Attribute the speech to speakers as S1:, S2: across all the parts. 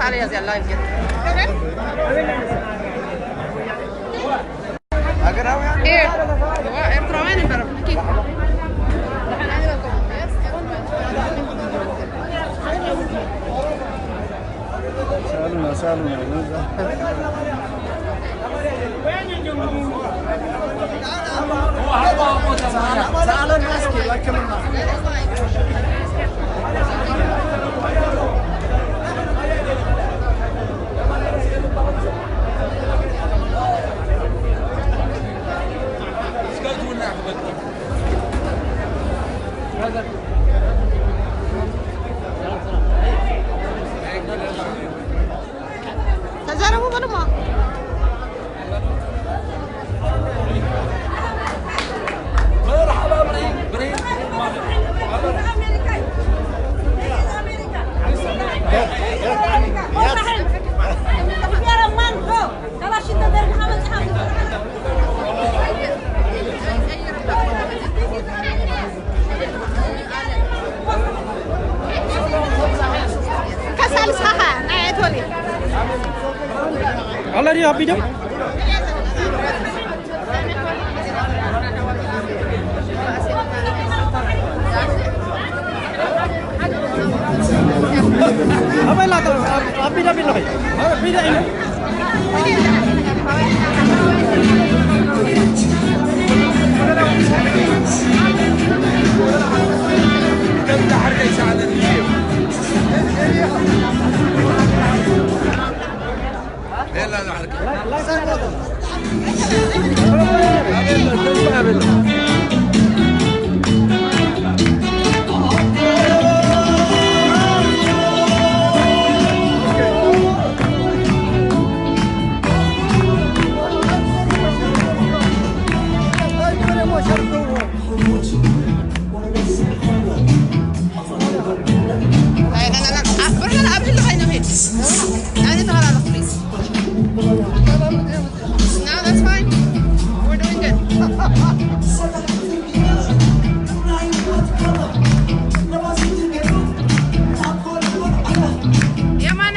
S1: تعالي يا زي اللايف كده ايه هو ترواني برا كيف
S2: سألونا سألوا الناس كيف كملنا
S1: تجاربوا بلما
S3: مرحبا بريم
S1: كسال صحة نعيتولي
S2: الله يا أبي جم apa lah tu? Api dah bila? Api dah ini. كم تحرك يساعدني؟ لا لا نحرك. لا لا.
S1: No, that's fine. We're doing good. Yeah, man.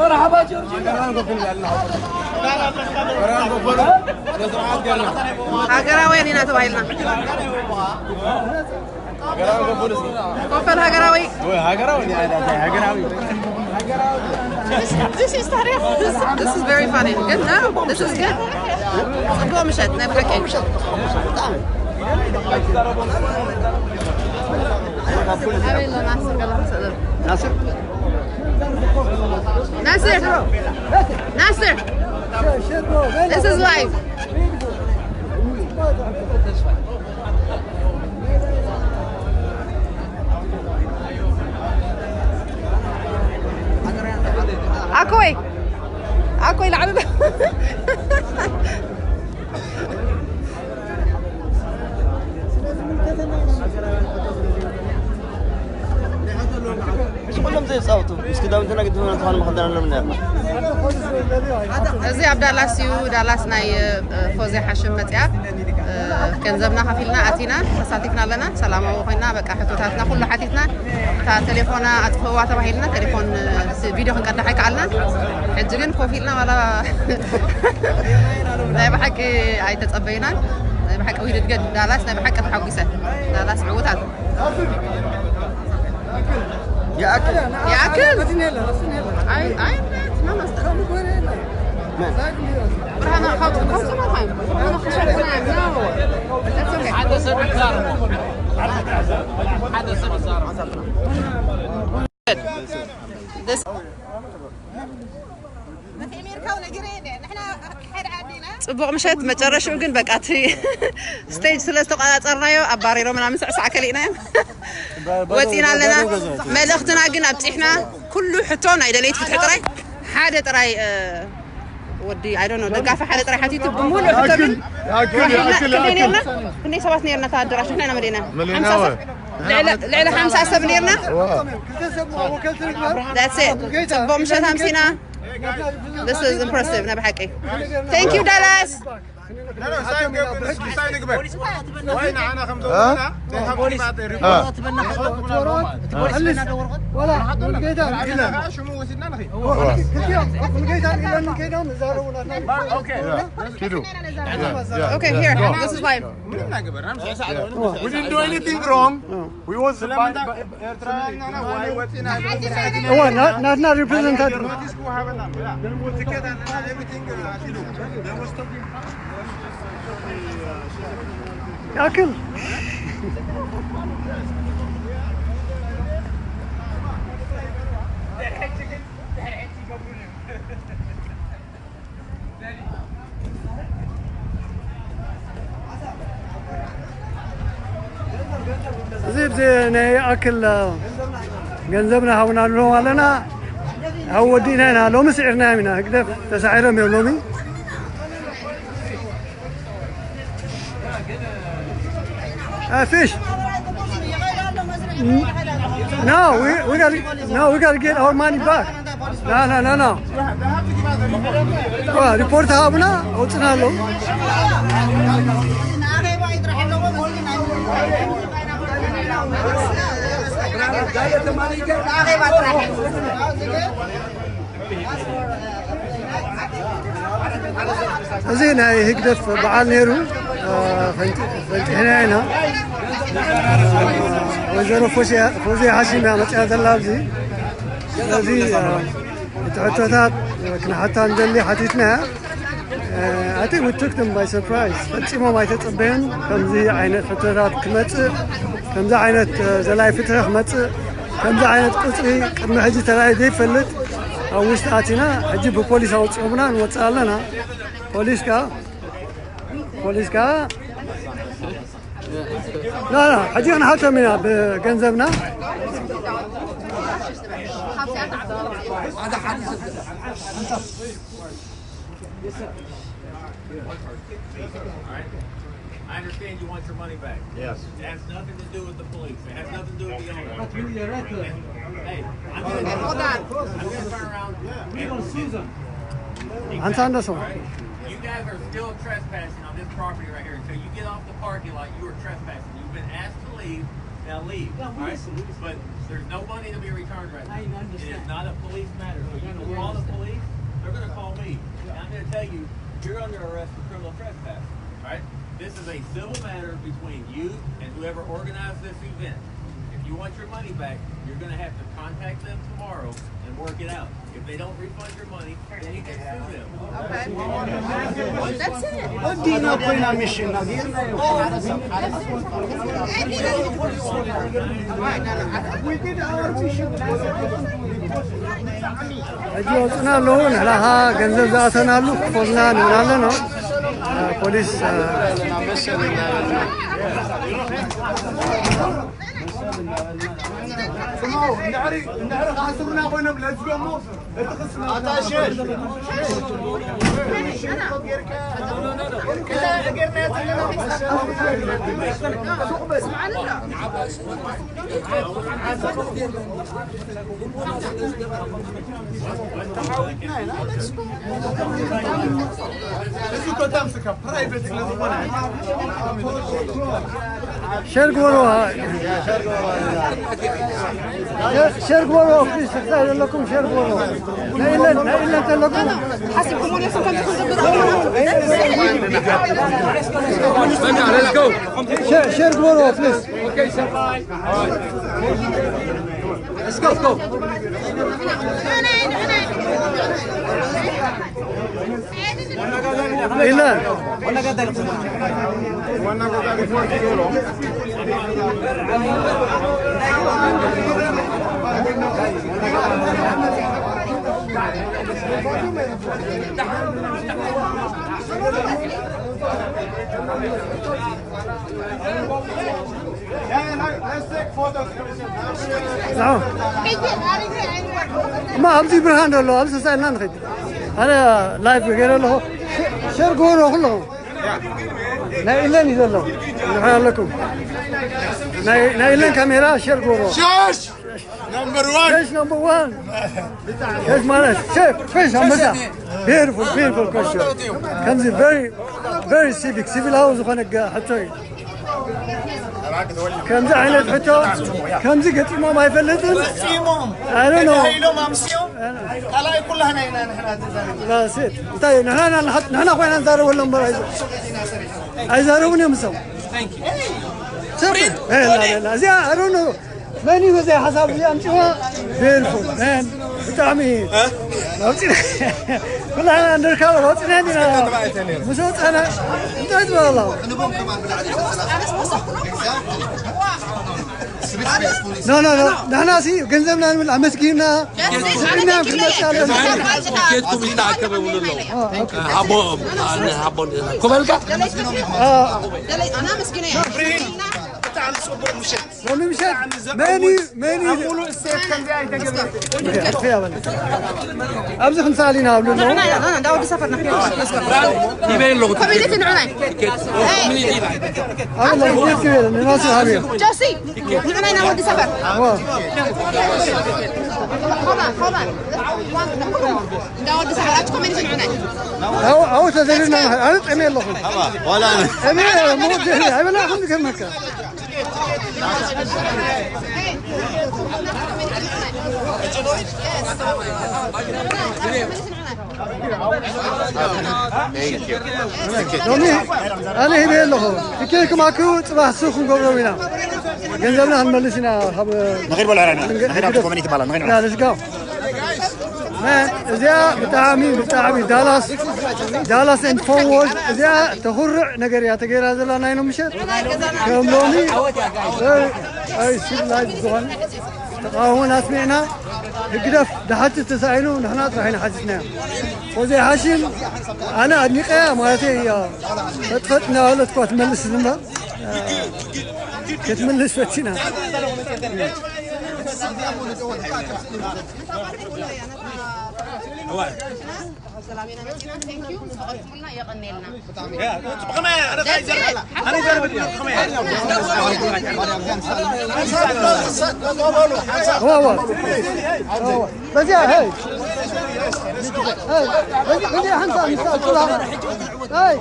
S3: مرحبا جورجي
S1: هاجراوي هنا تبايلنا كوفل هاجراوي This is تاريخ. This is very funny. Good now. This is good. صبوا مشت نبغى كيك. ناصر This is live. أكوي لعبة
S2: كلهم زي صوته بس كده بدنا قدمنا نتفاهم مخدنا لنا
S1: زي عبد الله سيو دالاس ناي فوزي حشم متيا كنزبنا خفيلنا اتينا تساتيكنا لنا سلام وخينا بقى حتوتاتنا كل حتيتنا تا تليفونا اطفوا تباهيلنا تليفون فيديو كنقد حك علنا حجين كوفيلنا ولا لا بحكي اي تتصبينا بحكي ويد قد دالاس لا بحكي تحويسه دالاس عوتات
S2: يا أكل
S1: اي ما مستر برهنا خاطر ما هاي انا خشبنا نو
S3: حدا سر الكار حدا سر صار
S1: This ጽቡቕ ምሸት መጨረሻው ግን በቃ እቲ ስቴጅ ስለስተ ቋጻርናዮ አባሪሮ ምናምን ስዕሳዕ ከሊናዮ ወፂና ኣለና መልእኽትና ግን ኣብፂሕና ኩሉ ሕቶ ናይ ደለይት ፍትሒ ጥራይ ሓደ ጥራይ ወዲ I don't know ደጋፊ ሓደ ጥራይ ሓቲቱ ብሙሉ ሕቶ ግን ክንደይ ሰባት ነርና ተኣደራሽና ኢና መዲና 50 ልዕሊ 50 ሰብ ነርና That's it ጽቡቕ ምሸት ሃምሲና This is impressive نبحكي Thank you Dallas
S4: وين انا 5 بوليس ولا شو مو وسيدنا نخي
S1: Okay here this is live
S4: We didn't do anything wrong we was
S2: not representative أكل زيب زي أكل جنزبنا هونا نروح لنا هو دينا هنا لو مسعرنا منا كده تسعيرهم يومي fish. No, we got to get our money back. No. Well, report habna, what's na lo? زين هاي هكذا بعال نيرو فانتحنا هنا وزارة فوزي حاشم يا متعاد اللابزي الذي تعتوتات كنا حتى نجلي حديثنا I think we took them by surprise فتشيما ما يتطبين كم زي عينة فترات كمت كم زي عينة زلاي فترة كمت كم زي عينة قصري كم حجي تلاقي دي فلت أو مستعتنا حجي ببوليس أو تشوفنا نوصلنا بوليس كا لا حجي أنا حتى منا بجنزبنا
S5: I understand you want your money back.
S4: Yes.
S5: It has nothing to do with the police. It has nothing to do with the owner. Hey, I'm going to
S1: Hold on.
S5: turn around.
S4: We're going to sue them.
S5: You guys are still trespassing on this property right here. Until you get off the parking lot, you are trespassing. You've been asked to leave. Now leave. All right? But there's no money to be returned right now. It is not a police matter. So you can call the police. They're going to call me. And I'm going to tell you, you're under arrest for criminal trespass. All right? This is a civil matter between you and whoever organized this event. If you want your money back, you're going to have to contact them tomorrow and work it out. If they don't refund your money, then you can sue them.
S1: Okay. That's it.
S3: ودينا بينا مشي
S2: اجي وصلنا له نحلها ገንዘብ ዛተናሉ ፎዝና እንላለን ነው ፖሊስ
S4: نعرف حاسبنا بينهم لا تقوموا
S2: شرقوا شرقوا في استخدام لكم شرقوا لا إلا لكم
S1: حسبكم نفسكم
S3: Let's go.
S2: شرقوا بليز
S3: Okay, sir. Let's go. Go.
S2: إلا ما أبدي برهان الله أبدي سألنا نخد أنا لايف غير له شرقوا له كلهم لا إلا نزل له نحن لكم لا إلا كاميرا شرقوا له
S4: شاش نمبر 1
S2: Fish number 1. Here's my fish. Beautiful question. Comes in very civic. Civil house حتى كم زي عينة حتى كم زي قتي ما يفلتن. I don't know.
S3: كلا كلها نحن
S2: لا سيد. طيب نحن أخوينا نزارو ولا مرة عايزاروني مسوا. لا زي I don't know. ماني وزي حساب زي أمشوا beautiful man بتعمين كلنا نركب روتين عندنا مسوت أنا انتهيت والله لا نحن سي جنزمنا من المسكينة سكينة في المسألة
S3: كيتكم يتعكبوا من الله حبون كمالك
S1: أنا مسكينة
S2: والله مشت ماني
S4: أقولوا السيف كان جاي تقريبا
S2: فيها ولا أبزخ نسالينا قبل
S1: لا أنا داود سفر نحكي
S3: يبين له
S1: كوميديتي نعناي
S2: الله كبير الناس هذه
S1: جوسي نعناي نودي سفر خبر داود سفر كوميديتي نعناي
S2: أو تدرينا أنا إيميل له
S4: ولا أنا
S2: إيميل مو تدري إيميل لا خذ كم مكان أنا هي له كيف معكو صباح سوكم قبلنا جنبنا هنملسنا
S6: نغير ولا عنا نغير على كوميونيتي بالا نغير
S2: لا let's go man إذا بتعامي دالاس and forward إذا تخرع نجاري تغير هذا لا ناينو مشت كم لوني أي civilized زوان تقاهون أسمعنا نقدف دحت تساعدوا نحن رايحين حاجتنا وزي هاشم أنا أدنيقة مالتي فتنا ولا تقوى تملس لنا كتملس فتنا هو بس يا هاي بدي حنسى مساء كلها هاي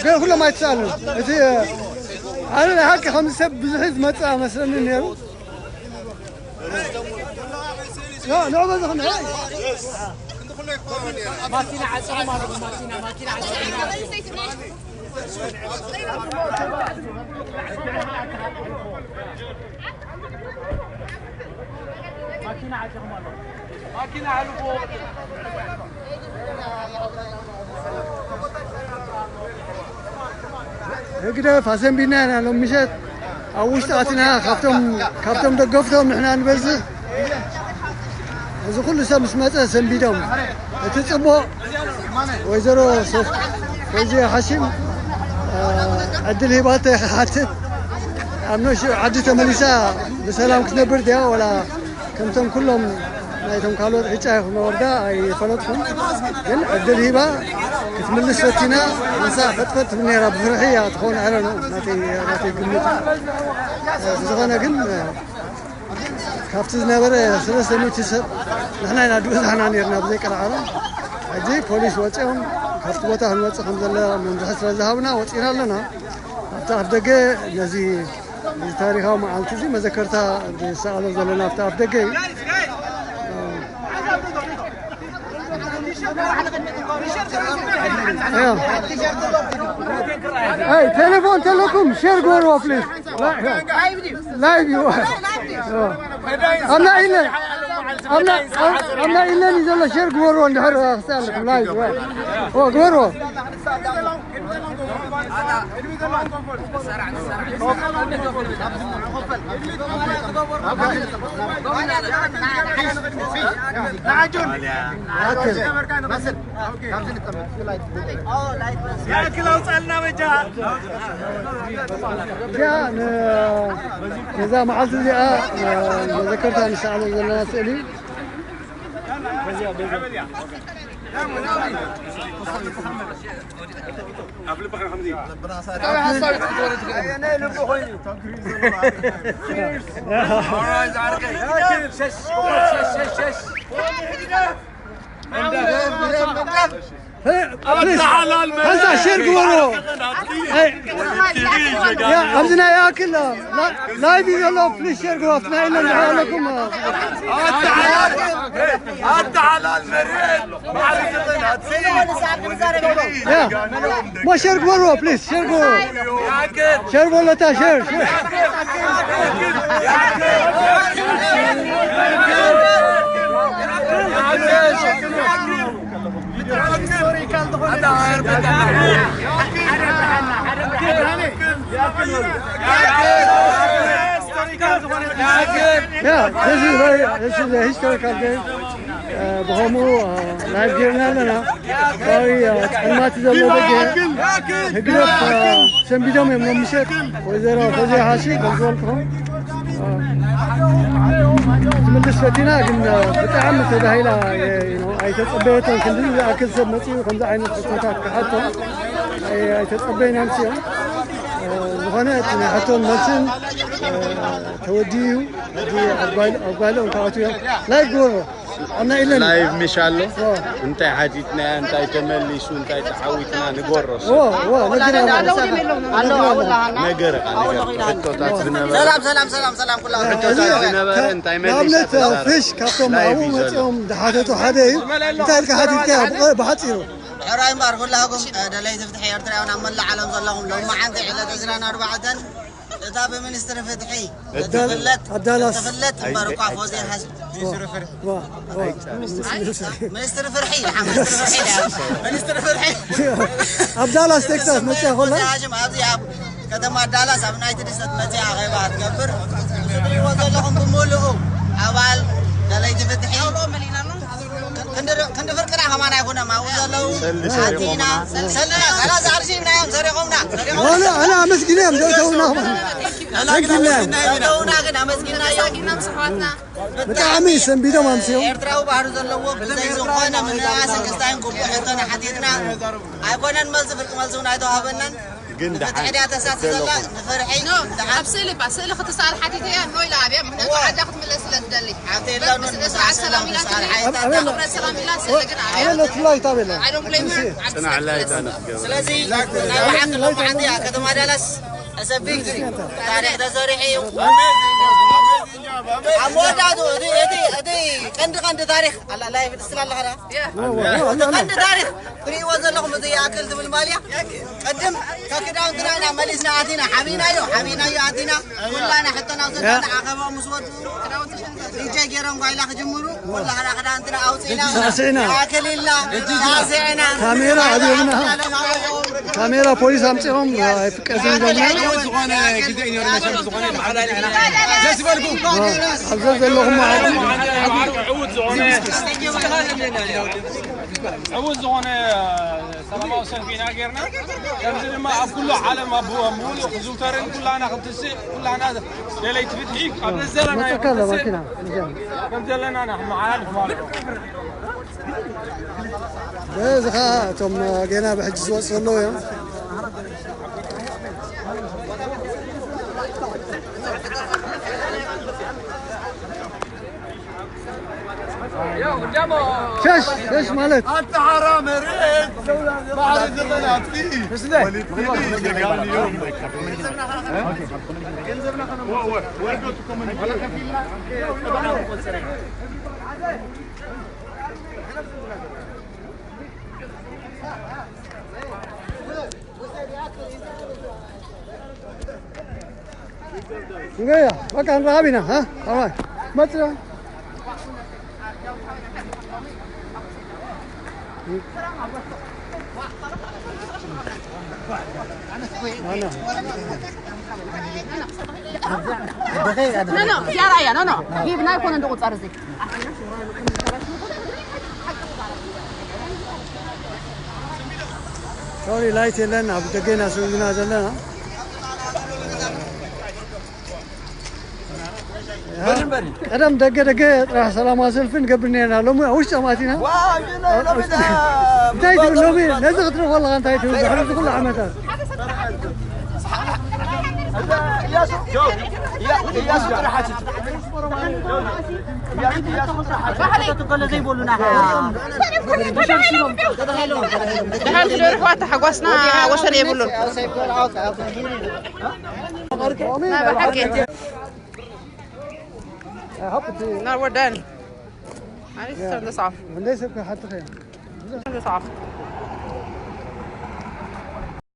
S2: قال كل ما يتسالوا إذا أنا هاك خمسة بزحز متى مثلا من يوم لا نعم زخم هاي
S3: ماكينة عسل ماكينة عسل ماكينة على فوق
S2: هكذا فاسم بينا أنا لو مشيت أوش تأتينا كفتم دقفتهم نحن نبزه إذا كل شيء مسمته سنبيدهم تتصبوا ويزرو صف ويجي حشيم عدل هباته حاتت أمنوش عدته مليسا بسلام كنا بردها ولا كمتم كلهم نايتهم قالوا عيشة وردا أي فلتهم يعني عدل هبا كتملس فتنا مسا فتفت من رب فرحية تكون عرنا ناتي قمتها زغنا قل كافتزنا برا سلسة نوتشر نحنا ندوز حنا نيرنا بذيك العالم أجي بوليس وجههم كافت بوتها الوجه الحمد لله من بحث ذهبنا وطينا لنا أفتح دقة نزي تاريخها مع التزي ما ذكرتها سألوا زلنا أفتح دقة هاي تليفون تلكم شير جورو بليز لايف يو أنا إلا نزل شير جورو نهار أخسر لايف هو جورو
S4: يا كلا وصلنا وجه
S2: جاء إذا ما عزت ذكرتها إن شاء الله لنا سألي
S4: قبل بخير حمدي
S2: هذا شرق ورو يا أبزنا ياكل لا يبي الله بليز شرق وافنا إلا نحالكم
S4: على المريض
S2: يا ما شرق ورو بليز شرق ورو شرق ولا تا شرق Yeah, this is a historical game. بهمو لايف جيرنا لنا باي المات زلوا بجه هجرب سنبيدهم يوم مشيت وزيرو فوزي حاشي بنزولكم تملس فتينا قلنا بتعمل تدهيلا أي تطبيتهم كندل أكل سب مسيو خمسة عين الخطوات كحتى أي تطبينا مسيو زغنات حتى المسن توديو دي أقبله وكاتيو لا يقولوا أنا إلا
S7: لايف مشالو أنت حاجتنا أنت تمليش وأنت تحاويتنا نقرص
S3: سلام
S7: كلها أنت
S2: عملت فيش كابتن معه ومتهم دحاتته حدي أنت لك حدي كاب بحطيره
S8: عراي مار كلهم دلي تفتحي أرتري أنا عمل العالم ظلهم لو ما عندي علة تزران أربعة إذا بمنستر فتحي تفلت مبارك عفوزي حسب منستر فرحي منستر فرحي
S2: عبد الله استكتاف متى خلا
S8: هاجم هذه كذا ما دالاس أبناء يتدست متى غيبات كبر وظلهم بمولهم أول دلي تفتحي كند فرقنا كمان يكون ما وصلوا عتينا سلنا خلاص عارفين نايم سرقونا
S2: أنا مسكينهم دوتونا
S8: دوتونا كنا مسكينا مسحواتنا
S2: بتعمي سنبيدهم أمسيهم
S8: إرتراو بحر زلوا بزاي زخونا من أسن كستاين كوبو حتنا حديدنا أيقونا نملز فرق ملزون أيدو هبنا
S7: قند
S8: فتحي تسات زلا نفرحي
S1: أبسيلي بسيلي ختصال حتى تيا نوي لعبي من هذا حاجة أخذ من الأسئلة تدلي
S8: حتى لا نسمع
S1: سلام إلى سلام إلى
S2: أنا طلعي طابلا
S1: I don't blame her.
S7: أنا عليت أنا
S8: سلازي أنا بعد لهم عندي كذا ما دلس أسبيك تاريخ تزاريحي أمودادو أدي كند تاريخ الله لا يفلس الله هذا كند تاريخ بري وزن لهم زي أكل ذم المالية قدم ككداون كنا ماليسنا عتينا حمينا يو عتينا كلنا حتى نوصلنا عقبة مسود يجي جيران قايلا خجمرو كلنا خدا عندنا أوصينا أكل الله ناسينا
S2: كاميرا عدينا كاميرا بوليس أمسهم فكرين قلنا عزز اللهم
S3: عود زغونة سلام وسلم فينا غيرنا كمزل ما كله عالم أبوه مول وخزوترين كلنا خمسة كلنا ليلة فتحيك قبل الزلنا كمزل لنا نحن معانا
S2: بس توم جينا بحجز وصلوا يا شش مالك
S4: انت حرام ريت بعد طلعت فيه
S2: بس ده enggak ya makan rabi nah ha alright baca
S1: No, يا رايا no جيبنا يكون عنده قطار زي
S2: sorry لايت لنا بدقينا سوينا زلنا قدم دقة راح سلام سلفين قبلنا لومي وش أماتينا تايتو لومي نزغت والله أنت تايتو حرمت كل عمتها
S8: يا سكر حاجة يا تقول زي بقولنا
S1: دحين في الركوات حقوسنا وشن يقولون ما بحكي No, we're done. I need to turn this off.
S2: من ليس حتى خير
S1: Turn this off.